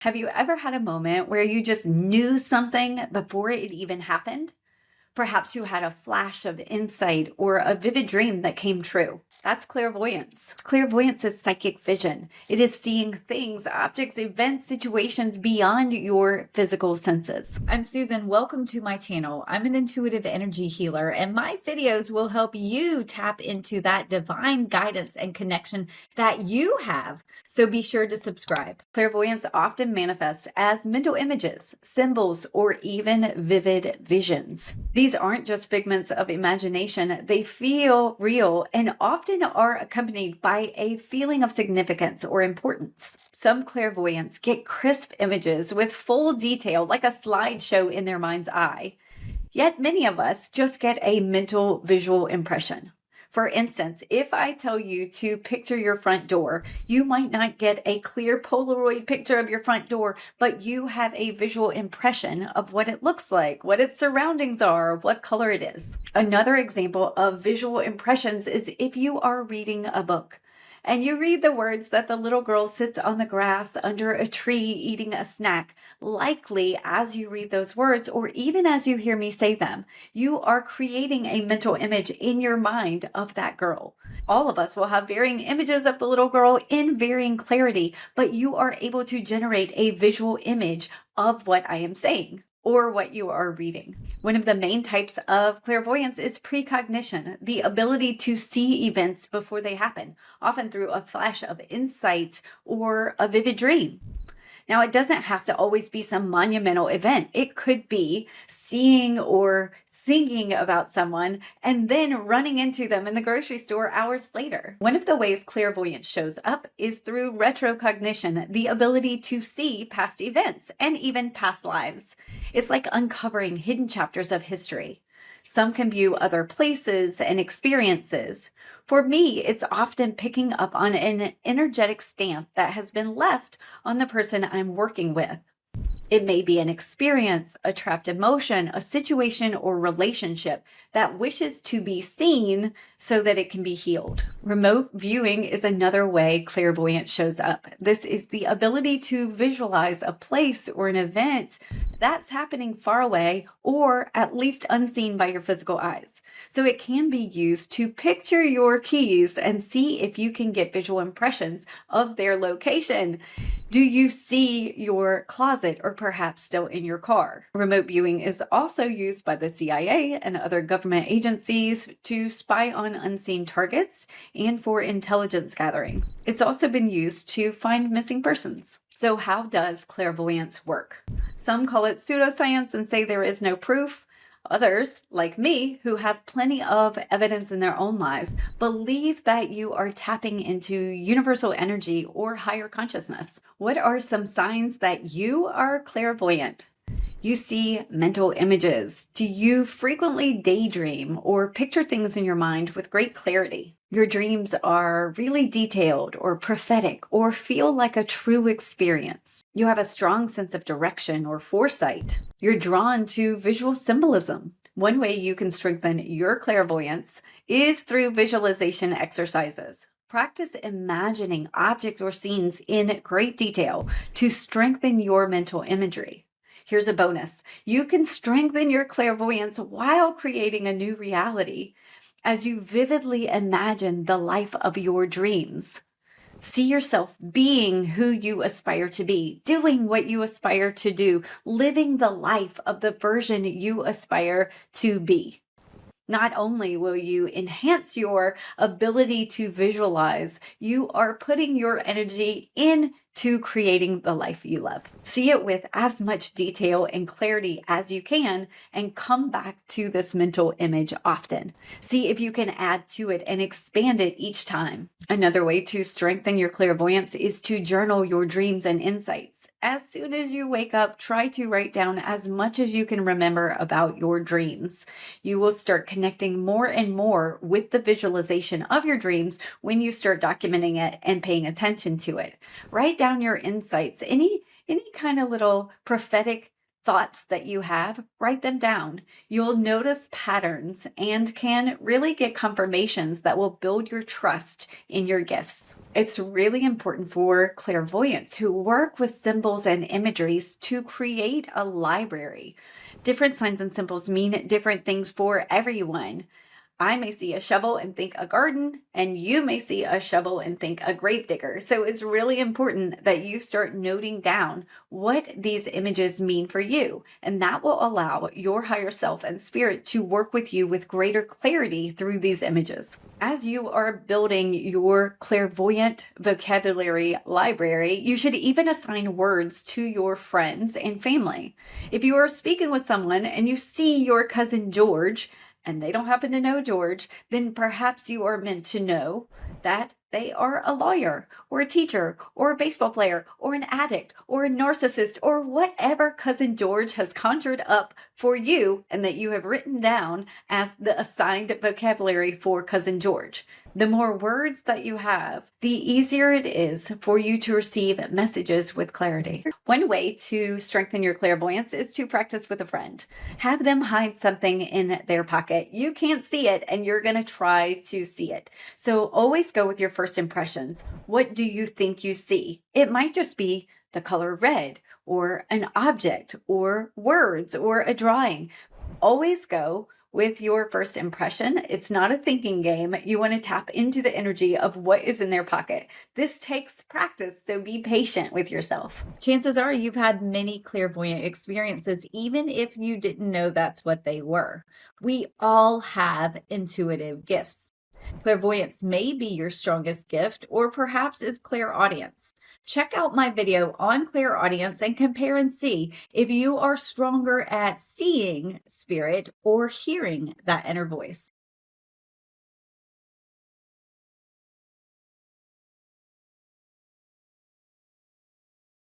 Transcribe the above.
Have you ever had a moment where you just knew something before it even happened? Perhaps you had a flash of insight or a vivid dream that came true. That's clairvoyance. Clairvoyance is psychic vision. It is seeing things, objects, events, situations beyond your physical senses. I'm Susan. Welcome to my channel. I'm an intuitive energy healer, and my videos will help you tap into that divine guidance and connection that you have. So be sure to subscribe. Clairvoyance often manifests as mental images, symbols, or even vivid visions. These aren't just figments of imagination. They feel real and often are accompanied by a feeling of significance or importance. Some clairvoyants get crisp images with full detail, like a slideshow in their mind's eye. Yet many of us just get a mental visual impression. For instance, if I tell you to picture your front door, you might not get a clear Polaroid picture of your front door, but you have a visual impression of what it looks like, what its surroundings are, what color it is. Another example of visual impressions is if you are reading a book and you read the words that the little girl sits on the grass under a tree eating a snack. Likely, as you read those words, or even as you hear me say them, you are creating a mental image in your mind of that girl. All of us will have varying images of the little girl in varying clarity, but you are able to generate a visual image of what I am saying or what you are reading. One of the main types of clairvoyance is precognition, the ability to see events before they happen, often through a flash of insight or a vivid dream. Now, it doesn't have to always be some monumental event. It could be seeing or thinking about someone and then running into them in the grocery store hours later. One of the ways clairvoyance shows up is through retrocognition, the ability to see past events and even past lives. It's like uncovering hidden chapters of history. Some can view other places and experiences. For me, it's often picking up on an energetic stamp that has been left on the person I'm working with. It may be an experience, a trapped emotion, a situation, or relationship that wishes to be seen so that it can be healed. Remote viewing is another way clairvoyance shows up. This is the ability to visualize a place or an event that's happening far away or at least unseen by your physical eyes. So it can be used to picture your keys and see if you can get visual impressions of their location. Do you see your closet or perhaps still in your car? Remote viewing is also used by the CIA and other government agencies to spy on unseen targets and for intelligence gathering. It's also been used to find missing persons. So how does clairvoyance work? Some call it pseudoscience and say there is no proof. Others, like me, who have plenty of evidence in their own lives, believe that you are tapping into universal energy or higher consciousness. What are some signs that you are clairvoyant? You see mental images. Do you frequently daydream or picture things in your mind with great clarity? Your dreams are really detailed or prophetic or feel like a true experience. You have a strong sense of direction or foresight. You're drawn to visual symbolism. One way you can strengthen your clairvoyance is through visualization exercises. Practice imagining objects or scenes in great detail to strengthen your mental imagery. Here's a bonus. You can strengthen your clairvoyance while creating a new reality as you vividly imagine the life of your dreams. See yourself being who you aspire to be, doing what you aspire to do, living the life of the version you aspire to be. Not only will you enhance your ability to visualize, you are putting your energy into creating the life you love. See it with as much detail and clarity as you can and come back to this mental image often. See if you can add to it and expand it each time. Another way to strengthen your clairvoyance is to journal your dreams and insights. As soon as you wake up, try to write down as much as you can remember about your dreams. You will start connecting more and more with the visualization of your dreams when you start documenting it and paying attention to it. Write down your insights, any kind of little prophetic thoughts that you have, write them down. You'll notice patterns and can really get confirmations that will build your trust in your gifts. It's really important for clairvoyants who work with symbols and imageries to create a library. Different signs and symbols mean different things for everyone. I may see a shovel and think a garden, and you may see a shovel and think a grave digger. So it's really important that you start noting down what these images mean for you. And that will allow your higher self and spirit to work with you with greater clarity through these images. As you are building your clairvoyant vocabulary library, you should even assign words to your friends and family. If you are speaking with someone and you see your cousin George, and they don't happen to know George, then perhaps you are meant to know that they are a lawyer or a teacher or a baseball player or an addict or a narcissist or whatever cousin George has conjured up for you and that you have written down as the assigned vocabulary for cousin George. The more words that you have, the easier it is for you to receive messages with clarity. One way to strengthen your clairvoyance is to practice with a friend. Have them hide something in their pocket. You can't see it and you're going to try to see it. So always go with your first impressions. What do you think you see? It might just be the color red or an object or words or a drawing. Always go with your first impression. It's not a thinking game. You want to tap into the energy of what is in their pocket. This takes practice, so be patient with yourself. Chances are you've had many clairvoyant experiences, even if you didn't know that's what they were. We all have intuitive gifts. Clairvoyance may be your strongest gift, or perhaps is clairaudience. Check out my video on clairaudience and compare and see if you are stronger at seeing spirit or hearing that inner voice.